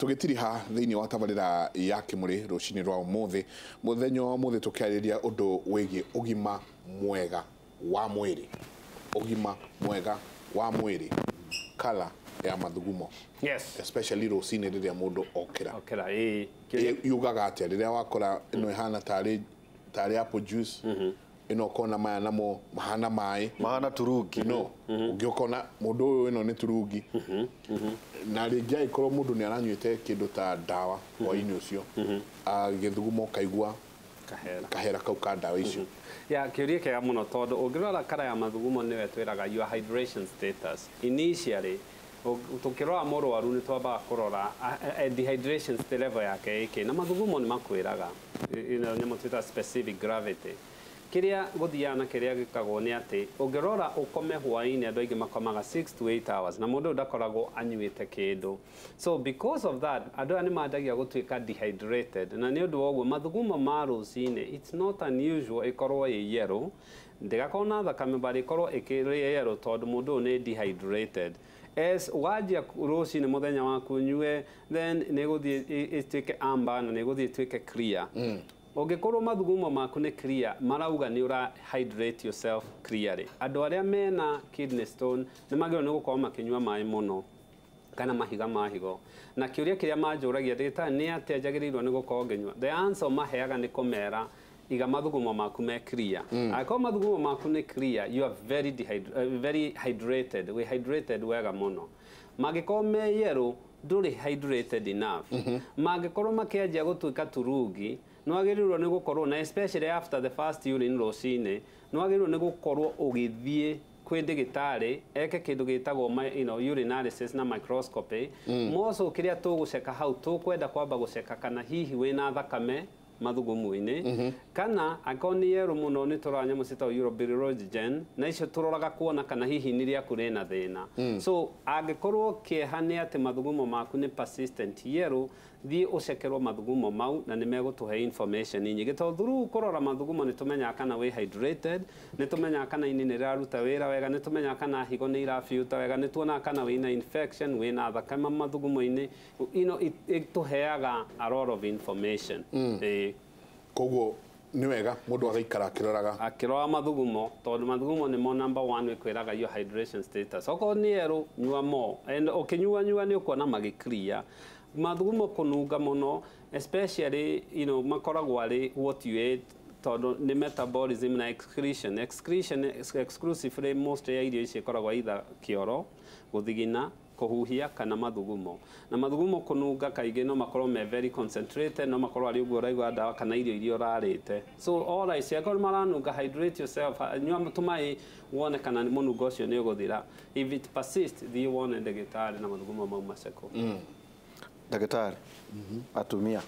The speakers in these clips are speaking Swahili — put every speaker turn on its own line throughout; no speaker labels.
tugitiri ha thiini wa tabarira ya Kimuri rucini rwa umuthi muthenyo wa umuthi tukiariria undu wigi ugima mwega wa mwiri kala ya mathugumo.
Yes,
especially rucini riria mundu okira yugaga atia riria wakora ino ihana tari apple juice ino kona maya namo mahana mai
mahana turugi
no ugiokona mundu uyu ino ni turugi na ringi ikorwo mundu ni aranyuite kindu ta dawa wa ini ucio githugumo kaigua kahera kau ka dawa icio
ya kiuria kega muno tondu ungirora kara ya mathugumo niwe twiraga your hydration status initially tukirora murwaru ni twamba kurora dehydration level yake iki na mathugumo ni makwiraga nyamo twita specific gravity kiria guthiana kiria gikagwo ni ati ungirora ukome hwaini andu aingi makomaga 6 to 8 hours na mundu ndakoragwo anyuite kindu so because of that andu ani mandagia gutwika dehydrated na ni undu woguo mathugumo ma rucini it's not unusual ikorwo ye yellow ndigakona thakame bari ikorwo ikiri yellow tondu mundu ni dehydrated as wajia rucini muthenya waku nyue then niguthie itwike amber na niguthie itwike clear Ogekorwo mathugumo maku ni clear marauga ni ura hydrate yourself clearly andu aria mena kidney stone ni magiro ni gukorwo makinyua mai muno kana mahiga mahigo na kiuria kiria manjuragia ndita ni atia jagirirwo ni gukorwo nginyua the answer maheaga ni kumera iga mathugumo maku me clear ako mathugumo maku ni clear you are very hydrated we hydrated wega muno magikorwo me yellow nduri hydrated enough magikorwo makianjia gutwika turugi no agirirwo ni gukorwo na especially after the first urine rucini no agirirwo ni gukorwo ugithie kwi ndigitari eke kindu gitagwo urine analysis na microscopy moso kiria tuguceka hau tukwenda kwamba guceka kana hihi wina thakame mathugumo-ini kana akoni yero muno ni turanya musita urobilirinogen na icio turoraga kuona kana hihi ni ria kuri na thina so angikorwo kiehane ati mathugumo maku ni persistent yero thie ucekerwo mathugumo mau na ni megutuhe information nyingi through kurora mathugumo ni tumenya kana we hydrated ni tumenya kana ini ni raruta wira wega ni tumenya kana higo ni irafiuta wega ni tuona kana wina infection wina thakame mathugumo-ini ituheaga a lot of information
koguo ni wega mundu agaikara
akirora mathugumo tondu mathugumo ni mo number 1 we kwiraga your hydration status oko ni ero nyua mo and ukinyua ni ukona magi clear mathugumo kununga muno especially makoragwo ari what you ate tondu ni metabolism na excretion exclusively most ya irio ici ikoragwo either kioro guthigina kuhuhia kana mathugumo na mathugumo kununga kaige no makorwo me very concentrated no makorwo ari uguo raigwa dawa kana irio rarite so all I say akor maranunga hydrate yourself nyua tumai wone kana munungo ucio ni uguthira if it persists the one ndagitari na mathugumo mau maceko
ndagitari atumia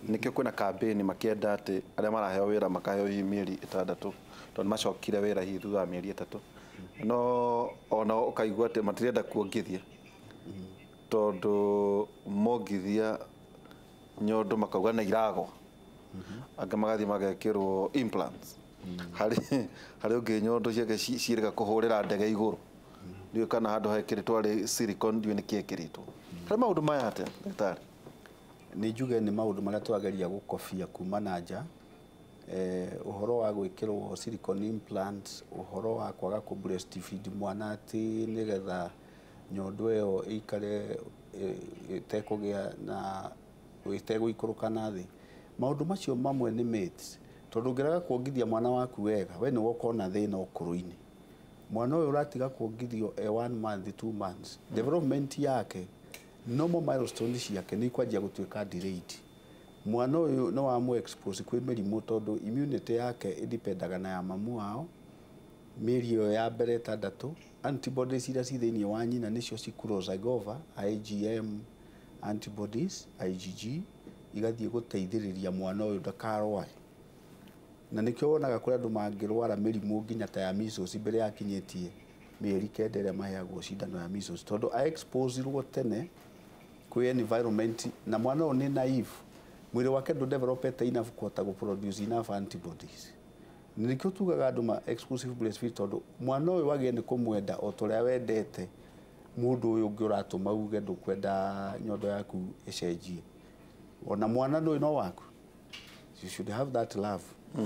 nikio kwina campaign makienda ati aria maraheo wira makaheo mieri 6 tondu macokire wira hihi thutha mieri 3 no ona ukaigua ati matirenda kuongithia tondu mongithia nyondo makauga na iragwa anga magathi magekirwo implants hari ungi nyondo ciake cirega kuhurira ndege iguru ndio kana handu hekiritwo ari silicone ndio nikikiritwo hari maundu maya ate daktari
ni njuge ni maundu maria turageria gukofia kuma na nja uhoro wa gwikirwo silicone implants uhoro wa kwaga ku breastfeed mwana ati nigetha nyondo iyo ikare itekugia na itekuikuruka na thi maundu macio mamwe ni myths tondu ngiraga kuongithia mwana waku wega we ni wokona thina ukuru-ini mwana uyu uratiga kuongithio 1 month 2 months development yake normal milestones yake ni kwanjia gutwika delayed mwana uyu no wa mu expose kwi mirimu tondu immunity yake idipendaga na ya mamu wao miri yo ya mbere 6 antibodies ira cithini wa nyina nicio cikross over IgM antibodies IgG igathie guteithiriria mwana uyu ndakarwae na nikio wonaga kuri andu mangirwara mirimu nginya ta ya measles mbere yakinyitie mieri 9 ria maheagwo cindano ya measles tondu a expose rwo tene kwi environment na mwana uyu ni naive mwiri wake ndo developete enough kuhota produce enough antibodies nikio tugaga andu ma exclusive breastfeed tondu mwana uyu wagie ni kumwenda o turia wendete mundu uyu ungi uratuma uge ndukwenda nyondo yaku icenjie ona mwana ndu no waku you should have that love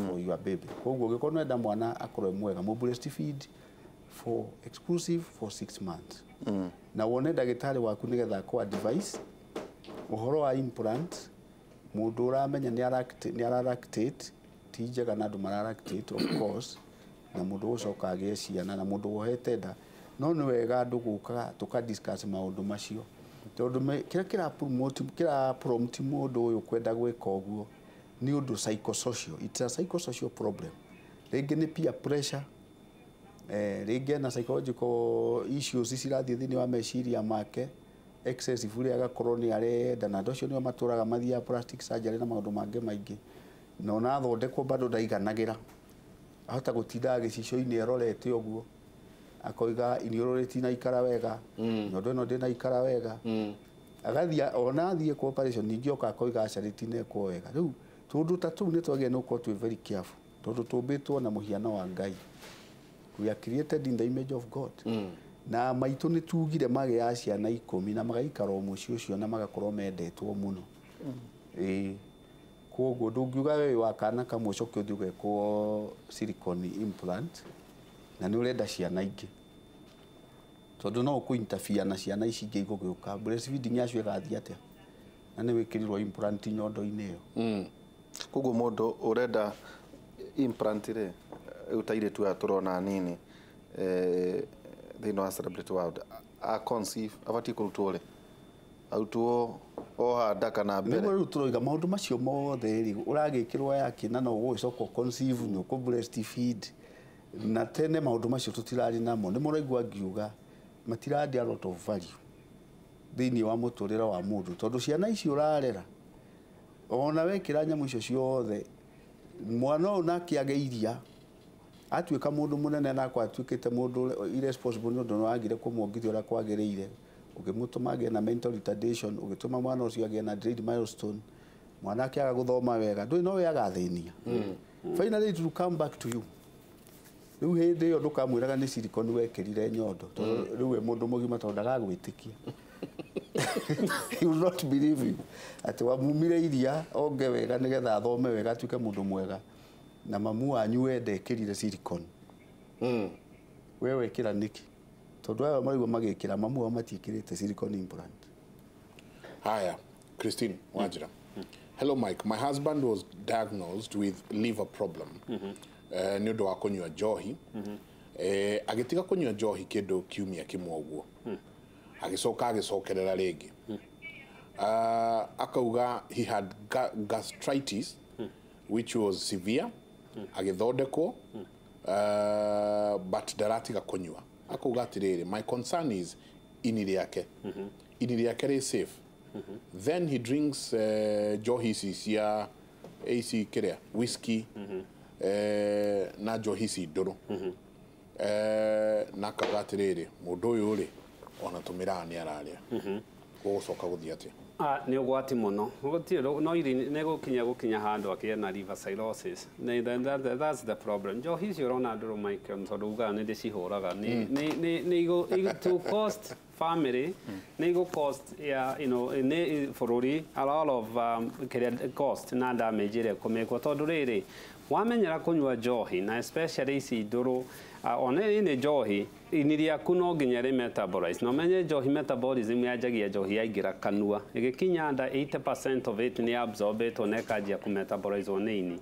for your baby koguo giko no enda mwana akorwe mwega mu breastfeed for exclusive for 6 months na wone ndagitari waku nigetha ko advice uhoro wa implant mundu uramenya ni aralactate tijega na ndu maralactate of course na mundu ucoka agie ciana na mundu wohete nda no ni wega andu guka tuka discuss maundu macio tondu kira prompt mundu uyu kwenda gwika uguo ni undu psychosocial it's a psychosocial problem ringi ni peer pressure ringi na psychological issues cirathie thini wa meciria make excessive ria agakorwo ni arenda na ndocio ni maturaga mathia plastic surgery na maundu mangi maingi no na thondekwo bado ndaiganagira ahota gutinda gicicio-ini erorete uguo akoiga inioro tina ikara wega nyondo no ndina ikara wega agathia ona thie ku operation ningi oka akoiga charity ne ko wega riu tundu tatu ni twagia no ko tu very careful tondu tumbitwo na muhiano wa Ngai we are created in the image of God na maitu ni tugire mage ya ciana 10 na magaikara muci ucio na magakorwo mendetwo muno koguo ndungiuga we wakana kamwe coke uthiuge ko silicone implant na ni urenda ciana ingi tondu no ku interfere na ciana ici ingi igugiuka breastfeeding yacio igathia atia na ni wikirirwo implant nyondo-ini iyo
koguo mundu urenda implant ri utaire tu aturona nini thini wa celebrity world a conceive abati kurutwo ri autwo o handa kana mbere
ni turoiga maundu macio mothe ri uragikirwa yakina no gucoka conceive no ku breastfeed na tene maundu macio tutirari namo ni muraigua ngiuga matiradi a lot of value thini wa muturira wa mundu tondu ciana ici urarera ona wekira nyamu icio ciothe mwana ona kiageiria atuika mundu munene na kwa atuikite mundu irresponsible no ndo agire kumongithia ura kwagiriire ukimutuma age na mental retardation ugituma mwana ucio age na delayed milestone mwana akiaga guthoma wega ndui no yaga thinia finally it will come back to you riu hindi iyo ndukamwiraga ni silicone wekirire nyondo riu we mundu mugima tondu ndagagwitikia he will not believe you ati wamumire iria onge wega nigetha athome wega atuike mundu mwega na mamu wanyu wende kirire silicone wewe kira niki tondu aya marigwo magikira mamu wa matiikirite silicone implant
haya Christine Wajira hello Mike my husband was diagnosed with liver problem ni undu wa kunywa njohi agitiga kunywa njohi kindu kiumia kimwe uguo agicokerera ringi akauga he had gastritis which was severe agithondekwo but daratiga kunywa akauga atiriri my concern is ini riake ri safe then he drinks njohi cia AC kiria whiskey na njohi ci nduru na akauga atiriri mundu uyu ri ona tumira ni araria gucoka guthia atia
ni ugwati muno no iri gukinya handu akiena liver cirrhosis that's the problem njohi icio urona nduru Mike tondu uga ni ndicihuraga ni to cost family ni go cost ya ni bururi a lot of cost na damage ire kumekwa tondu riri wamenyera kunywa njohi na especially ici nduru ona ini njohi ini riaku no nginya ri metabolize no menye njohi metabolism yanjagia njohi yaingira kanua igikinya nda 80% of it ni absorbed onekajia ku metabolize ini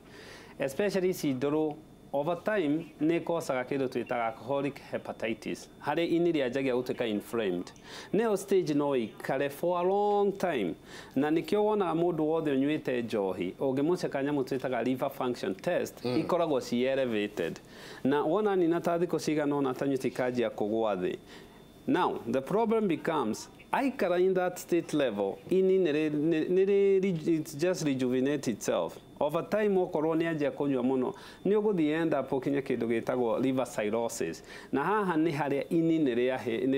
especially ici nduru over time ni kosaga kindu twitaga alcoholic hepatitis hari ini rianjagia gutuika inflamed neo stage no ikare for a long time na nikio wona mundu wothe unyuite njohi ungimuceka nyamu twitaga liver function test ikoragwo ci elevated na wona ni na thiko cigana ona tanyutikajia kugwa thi now the problem becomes aikara in that state level it just rejuvenate itself over time okorwo ni anjia kunywa muno ni uguthie end up ukinya kindu gitagwo liver cirrhosis na haha ni haria ini ni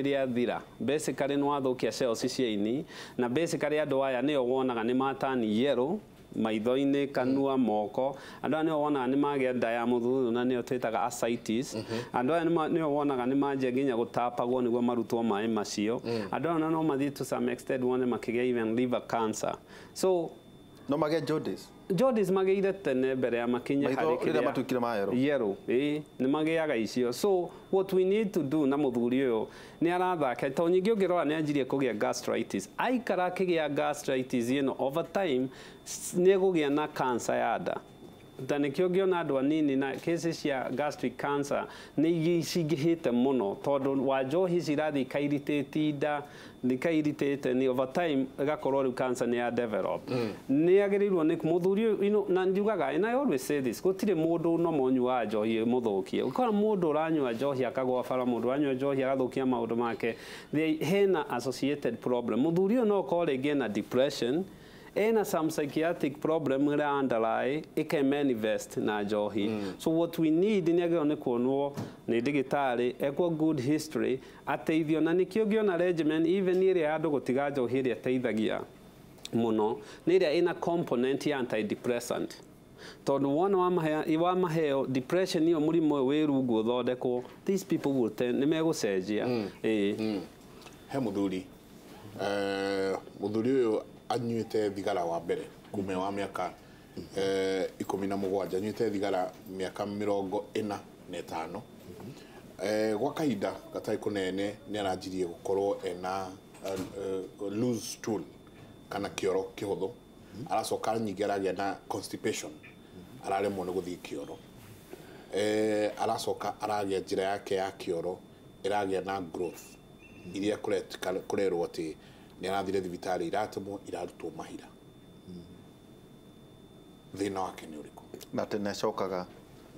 ria thira basically no athukia cells cia ini na basically andu aya ni wonaga ni matani yellow maitho-inĩ kanua moko andũ aya nĩo wonaga nĩ magĩa nda ya mũthuthu na nĩyo twĩtaga ascites andũ aya nĩo wonaga nĩ manjia nginya gũtapagwo nĩguo marutwo maĩ macio andũ aya no mathiĩ to some extent wone makĩgĩa even liver cancer so
no magĩa
jaundice magĩire tene mbere ya makinya harĩ
kĩrĩa matuĩkire ma
yellow nĩ magĩaga icio so what we need to do na mũthuri ũyũ nĩ arathaka to nyingĩ ũngĩrora nĩ anjirie kũgĩa gastritis aikara akĩgĩa gastritis over time nĩ egũgĩa na cancer ya nda ta nĩkĩo ngĩona andũ anini na cases cia gastric cancer nĩ cingĩhĩte mũno tondũ wa njohi cirathiĩ ikairitĩti nda ikairĩtĩte nĩ over time ĩgakorwo rĩu cancer nĩ ya develop nĩ agĩrĩirwo nĩ mũthuri ũyũ na njugaga and I always say this gũtirĩ mũndũ no monyuaga njohi mũthũkie ũkora mũndũ ũranyua njohi akagwa bara mũndũ ũranyua njohi agathũkia maũndũ make hena associated problem mũthuri ũyũ no ũkorwo rĩngĩ na depression ena some psychiatric problem ĩrĩa underlie ĩkemanifest na njohi so what we need nĩ agĩrĩirwo nĩ kuonwo nĩ ndagĩtarĩ ekwo good history ateithio na nĩkĩo ngĩona regimen even ĩrĩa ya andũ gũtiga njohi ĩrĩa ĩteithagia mũno nĩ ĩrĩa ĩna component ya antidepressant tondũ wona wamaheo depression iyo mũrimũ ũyũ wĩ rungu ũthondekwo these people will tend nĩ megũcenjia
he mũthuri ũyũ anyuĩte thigara wa mbere kume wa mĩaka 17 anyuĩte thigara mĩaka 45 gwa kahinda gatarĩ kũnene nĩ aranjirie gũkorwo ena loose stool kana kĩoro kĩhũthũ aracoka nyingĩ aragĩa na constipation araremwo nĩ gũthiĩ kĩoro aracoka aragĩa njĩra yake ya kĩoro ĩragĩa na growth iria kũrerwo atĩ nĩ arathire thibitarĩ iratemwo irarutwo mahira thĩna wake nĩ ũrĩkũ
na tene acokaga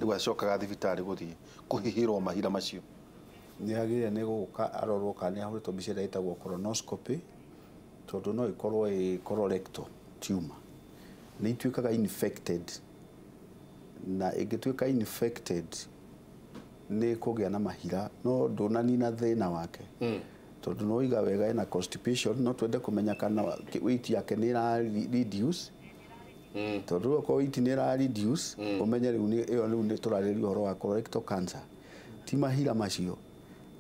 rĩu acokaga thibitarĩ gũthiĩ kũhihĩrwo mahira macio
nĩ agĩrĩire nĩ gũka arorwo kana nĩ ahũrĩtwo mbica ĩrĩa ĩtagwo colonoscopy tondũ no ĩkorwo ĩ colorectal tumor nĩ ituĩkaga infected na ĩngĩtuĩka infected nĩ kũgĩa na mahira no ndũnanina thĩna wake tondũ no iga wega ena constipation no twende kũmenya kana weight yake nĩ ĩra reduce tondũ ko weight nĩ ĩra reduce ũmenye rĩu nĩ tũrarĩria ũhoro wa colorectal cancer ti mahira macio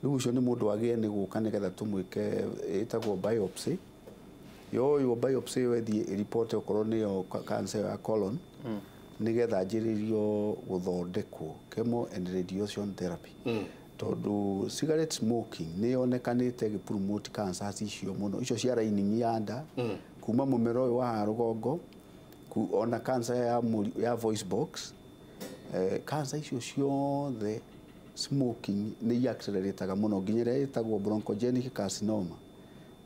rĩu ũcio nĩ mũndũ agĩe nĩ gũka nĩgetha tũmwĩke ĩtagwo biopsy yo biopsy wethiĩ report okorwo nĩyo cancer ya colon nĩgetha anjĩrĩrio gũthondekwo chemo and radiation therapy tondũ cigarette smoking nĩ yonekanĩte gĩpromote cancer icio mũno icio cia lining ya nda kuma mũmero ũyũ wa rũgongo ona cancer ya voice box cancer icio ciothe smoking nĩ accelerateaga mũno nginya ĩrĩa ĩtagwo bronchogenic carcinoma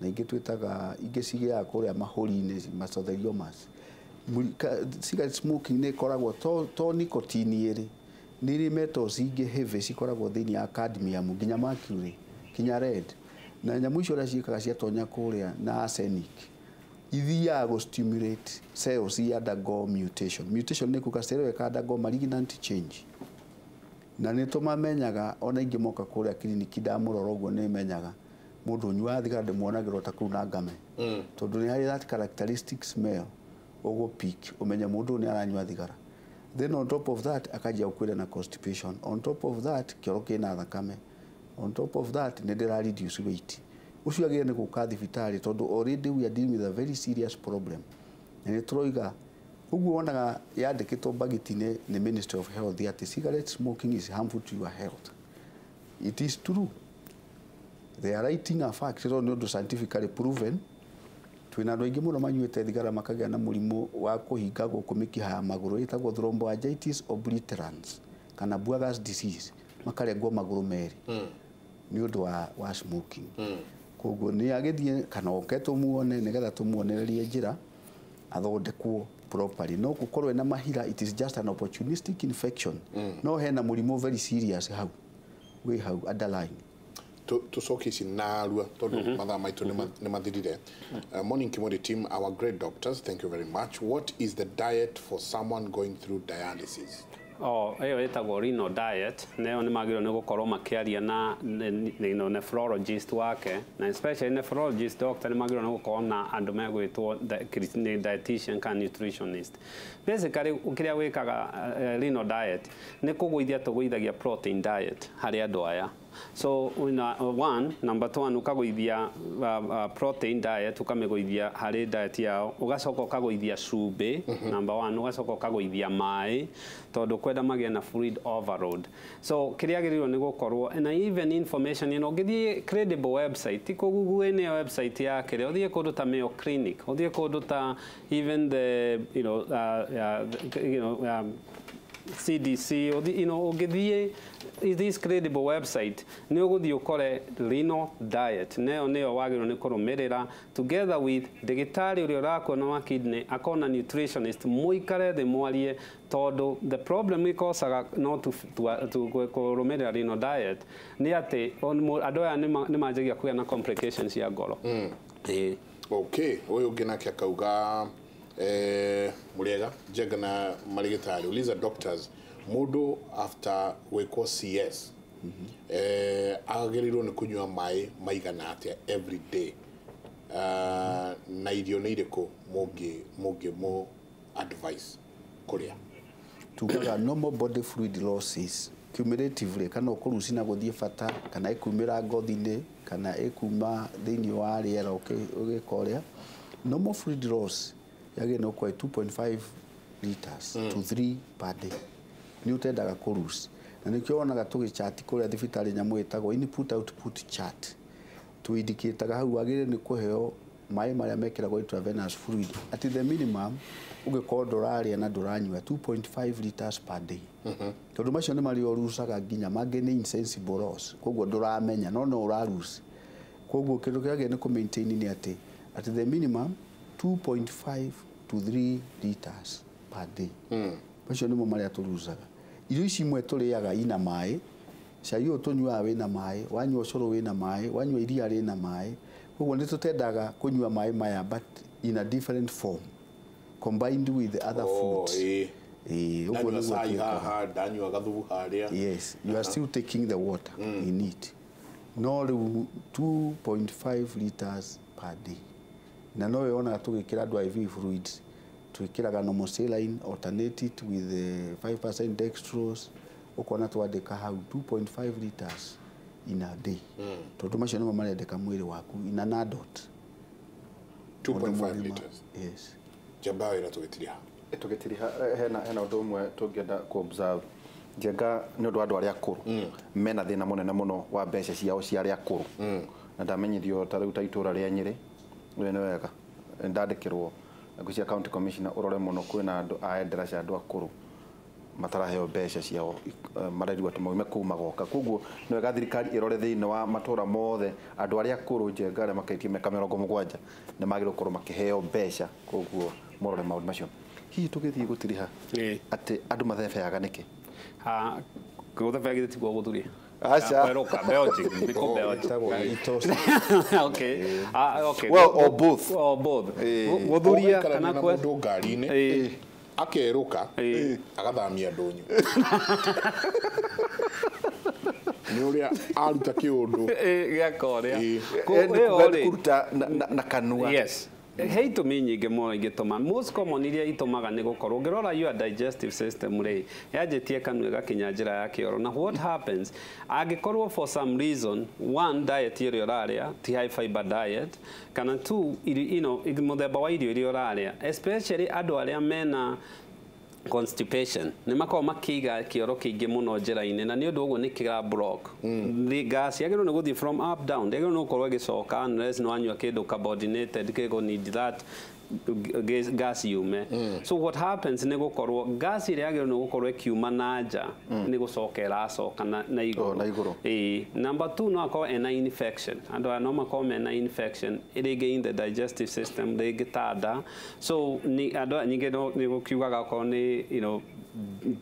na ingĩ twĩtaga ingĩ cigĩaga kũrĩa mahũri-inĩ mesotheliomas cigarette smoking nĩ ĩkoragwo to nicotine ĩrĩ nĩ irĩ metals ingĩ heavy cikoragwo thĩinĩ ya cadmium nginya mercury kinya lead na nyamũ icio ũrĩa ciĩkaga ciatonya kũrĩa na arsenic ithiaga gũ-stimulate cells undergo mutation nĩ kuga cell ĩka-undergo malignant change na nĩ tũmamenyaga ona ingĩ moka kũrĩa kliniki ndamũrora ũguo nĩ menyaga mũndũ ũnyuaga thigara ndĩmuonagĩrwo ta kũu na ngame tondũ nĩ harĩ that characteristic smell ũguo peak ũmenye mũndũ nĩ aranyua thigara then on top of that akajia ukwenda na constipation on top of that kioro kina thakame on top of that nĩ ndĩra reduce weight ucio agĩrĩire nĩ gũka thibitarĩ tondũ already we are dealing with a very serious problem na nĩ tũroiga ũguo wonaga yandĩkĩtwo bagiti-inĩ nĩ Ministry of Health atĩ cigarette smoking is harmful to your health it is true they are writing a fact so nĩ ũndũ scientifically proven twina andũ aingĩ mũno manyuĩte thigara makagĩa na mũrimũ wa kũhinga gũkũ mĩkiha ya magũrũ ĩtagwo thromboangiitis obliterans kana Buerger's disease makarengwo magũrũ merĩ nĩ ũndũ wa smoking koguo nĩ agĩthiĩ kana oke tũmuone nĩgetha tũmuonererie njĩra athondekwo properly no gũkorwo na mahira it is just an opportunistic infection no hena mũrimũ very serious hau wĩ hau underlying
tucokie ici narua tondu mathaa maitũ nĩ mathirire. Morning Kimuri team, our great doctors, thank you very much. What is the diet for someone going through dialysis?
ĩyo ĩtagwo renal diet nayo nĩ magĩrĩirwo nĩ gũkorwo makĩaria na nephrologist wake na especially nephrologist doctor nĩ magĩrĩirwo nĩ gũkorwo na andũ megwĩtwo dietitian kana nutritionist. Basically kĩrĩa wĩkaga renal diet nĩ kũgũithia tũgũithagia protein diet harĩ andũ aya. So number one ukagũithia protein diet ukamĩgũithia harĩ diet yao, ugacoka ukagũithia cumbĩ number one, ugacoka ukagũithia maĩ tondũ kwenda magĩe na fluid overload. So kĩrĩa agĩrĩirwo nĩ gũkorwo na even information ũngĩthiĩ credible website ti kũgugu ĩyo website ya kĩrĩa ũthiĩ kũndũ ta Mayo Clinic, ũthiĩ kũndũ ta even the CDC ũngĩthiĩ this credible website nĩ ũgũthiĩ ũkore renal diet nayo nĩyo wagĩrĩirwo nĩ kũrũmĩrĩra together with ndagĩtarĩ ũrĩa ũrakuona wa kidney akona nutritionist mũikare thĩ mwarie tondũ the problem ĩkosaga no kũrũmĩrĩra renal diet nĩ atĩ andũ aya nĩ manjagia kũgĩa na complications ya ngoro.
Okay, ũyũ ũngĩ nake akauga Muriega Njenga na marigitari uliza doctors mundu after gwikwo CS agĩrĩirwo nĩ kũnyua maĩ maigana atĩa every day na irio nĩ irĩkũ mũngĩ advice kũrĩa?
Tugaga normal body fluid losses cumulatively kana ũkũruci na gũthiĩ bata kana ĩkumĩra ngothi-inĩ kana ĩkuma thĩinĩ wa rĩera ũgĩkorĩa normal fluid loss yagĩrĩirwo no kwa 2.5 liters to 3 per day ni utendaga kũruci na nĩkĩo wonaga tũgĩchati kũrĩa thibitarĩ nyamũ ĩtagwo input output chart tuindicataga hau wagĩrĩirwo nĩ kũheo maĩ marĩa mekĩragwo intravenous fluid at the minimum ũngĩkorwo ndũrarĩa na ndũranyua 2.5 liters per day tondũ macio nĩ marĩ ũrucaga nginya mangĩ nĩ insensible loss koguo ndũramenya no ũraruci koguo kĩndũ kĩagĩrĩirwo nĩ kũ-maintain nĩ atĩ at the minimum 2.5 to 3 liters per day. Macio nĩmo marĩa tũrucaga. Irio ici imwe tũrĩaga ina maĩ, cai ũyũ tũnyuaga wĩna maĩ, wanyua ũcũrũ wĩna maĩ, wanyua iria rĩna maĩ. Koguo nĩ tũtendaga kũnyua maĩ maya but in a different form combined with other foods.
Ũguo nĩ cai haha, ndanyua gathubu harĩa.
Yes, you are still taking the water in it. No rĩu 2.5 liters per day. Na no wona tugikira andũ IV fluids twikiraga normal saline alternated with 5% dextrose ukona twandika hau 2.5 liters in a day tondu macio nimo marendeka mwiri waku in an adult
2.5 liters.
Yes.
Jambawe na tugitiriha
hena undu umwe tungenda ku observe Njenga nĩ ũndũ andũ arĩa akũrũ mena thĩna mũnene mũno wa mbeca ciao cia arĩa akũrũ na ndamenyithio ta rĩu ta itũra rĩa Nyĩrĩ nĩ wega ndandĩkĩrwo ngũcia county commissioner ũrore mũno kwĩna andũ a Enderasha andũ akũrũ mataraheo mbeca ciao marerigwo atĩ mauma kũu magoka koguo nĩ wega thirikari ĩrore thĩinĩ wa matũra mothe andũ arĩa akũrũ Njenga arĩa makaitie mĩaka 70 nĩ magĩrĩirwo gũkorwo makĩheo mbeca koguo morore maũndũ macio hihi tũgĩthiĩ gũtiriha atĩ andũ mathebeaga nĩkĩ
gũthebea gĩtiguo gũthuria
Acha.
Belgium. Okay. Okay.
Well, or both.
Or both. Gũthuria kana
kwa mũndũ ngari-inĩ akerũka agathamia ndũnyũ nĩ ũrĩa aruta kĩũndũ
gĩakorĩa
kũruta na kanua.
Yes. Hey to me nyingi mo ingituma most common iria itumaga ni gukorwo ngirora your digestive system ri yajetie kanua gakinya njira ya kioro na what happens agikorwo for some reason one diet irio raria ti high fiber diet kana two muthemba wa irio irio raria especially andu aria mena constipation nĩ makorwo makĩiga kĩoro kĩingĩ mũno njĩra-inĩ na nĩ ũndũ ũguo nĩ kĩga block gas yagĩrĩirwo nĩ gũthiĩ from up down yagĩrĩirwo nĩ gũkorwo ĩgĩcoka unless nĩ wanyua kĩndũ carbonated kĩgo need that gas yume so what happens nĩ gũkorwo gas ĩrĩa yagĩrĩirwo nĩ gũkorwo ĩkiuma na nja nĩ gũcoka ĩracoka na igũrũ number 2 no akorwo ena infection andũ aya no makorwo mena infection ĩrĩngĩ in the digestive system rĩngĩ ta nda so andũ nyingĩ nĩ gũkiugaga okorwo nĩ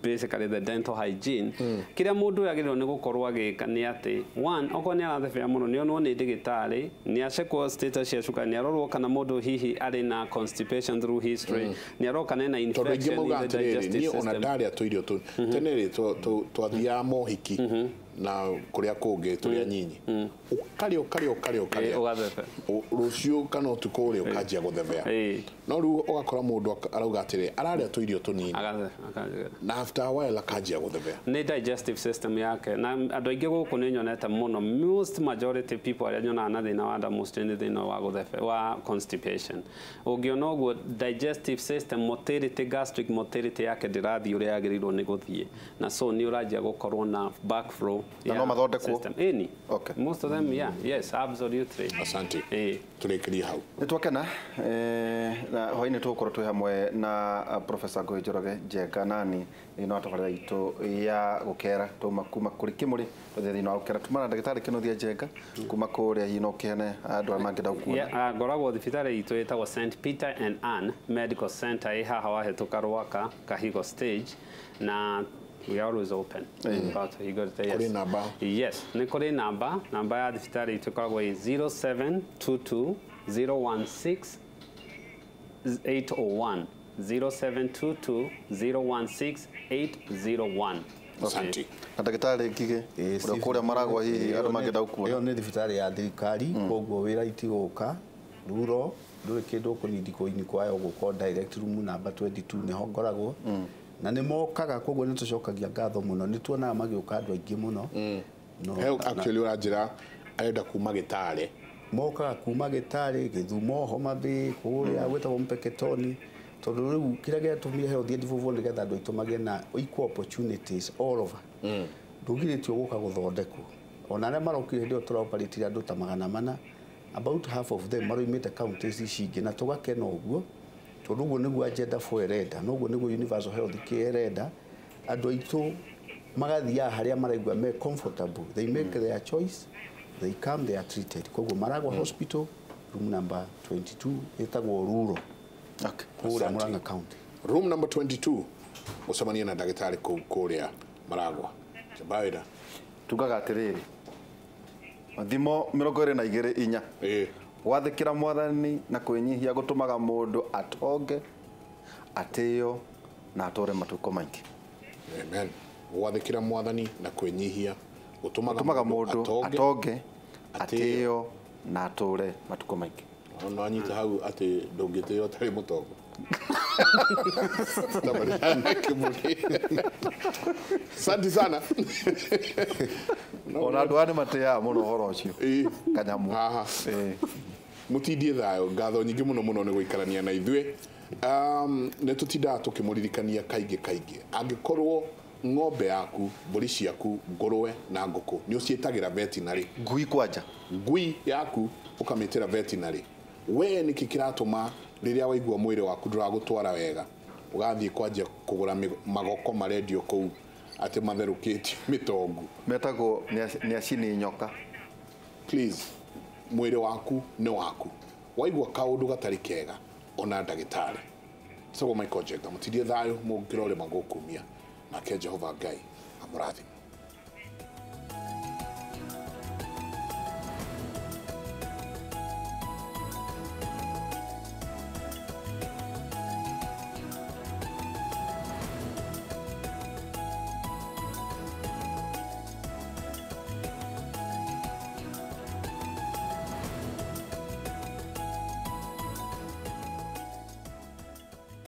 basically the dental hygiene kira mundu yagirwo ni gukorwo agika ni ati one okorwo ni arathebea muno ni onwo ni ndigitari ni acekwo status ya cuka ni arorwo kana mundu hihi ari na constipation through history ni aroka na infection in the digestive system
ona ndari atuirio tu tenere twathia mohiki na kuria kungi turia nyinyi ukari
ugathebe
rucio kana utuko uri ukajia guthebea no ru ugakora mundu arauga atiri araria tuirio tunini na after a while akajia guthebea
ni digestive system yake na andu aingi guku ni nyonete muno most majority people aria nyona na thina wa most ni thina wa guthebe wa constipation ungiona uguo digestive system motility gastric motility yake ndirathi uria yagirirwo ni guthie na so ni urajia gukorwo na backflow
no mathondekwo
any
okay
most of them yes absolutely
asante turekiri hau
nitwakena na hoine tukoro twi hamwe na professor Njoroge Njenga nani ino atwarira itu ya gukera tuma kuma kuri Kimuri tuthi no gukera tumana ndagitari Kinothia Njenga kuma kuria hino kihene andu amangida kuona
ngoragwo thibitari itu itagwo St Peter and Anne Medical Center haha wahituka Rwaka Kahigo stage na we are always open. But you got to say yes.
Number?
Yes. Nikore number ya thibitari itukoragwo 0722 016 801 0722 016 801.
Asante.
Ndagitari ngige uri kuria maragwa hihi andu mangenda kuona
iyo ni thibitari ya thirikari koguo wira itiguka ruro nduri kindu kunindi kuini kwayo guko direct room number 22 niho ngoragwo na ni mokaga koguo ni tucokagia ngatho muno ni tuonaga magiuka andu aingi muno
no actually urajira arenda kuma Gitare
mokaga kuma Gitare Githumo Homa Bay kuria gwetagwo Mpeketoni tondu riu kira giatumire health ndivuvo nigetha andu aitumage na equal opportunities all over ndugiritio guka guthondekwo ona aria marokire ndio turaoparitira andu ta 400 about half of them maroimite counties icingi na tugakena uguo tondu uguo niguo agenda for erenda no uguo niguo universal health care erenda andu aitu magathia haria maraigua me comfortable they make their choice they come they are treated koguo Maragwa hospital room number 22 etagwo Ruro kuria Murang'a county
room number 22 ucemania na ndagitari kuria Maragwa Chabaida
tugaga atiriri mathimo 22 wathikira mwathani na kwinyihia gutumaga mundu atonge atio na atore matuko maingi
amen wathikira mwathani na kwinyihia
gutumaga mundu atonge atio na atore matuko maingi
no anyita hau ati ndungitio tari mutongo Santi sana
ona andu ani matia muno horo ucio kanyamu
mutindie thayo ngatho nyingi muno ni guikarania na ithue ne tutinda tukimuririkania kaingi angikorwo ng'ombe yaku mburi ciaku ngurwe na nguku ni ucietagira veterinary
ngui kwanja
ngui yaku ukamitira veterinary we niki kiratuma riria waigua mwiri waku nduragutwara wega ugathie kwanjia kugura magoko marendio kou ati matherukitio mitongu
metago ni acini nyoka
please mwiri waku ni waku waigua kaundu gatari kega ona ndagitari so Michael Jector mutidie thayo mungirore magukumia na ke Jehova Ngai amurathime.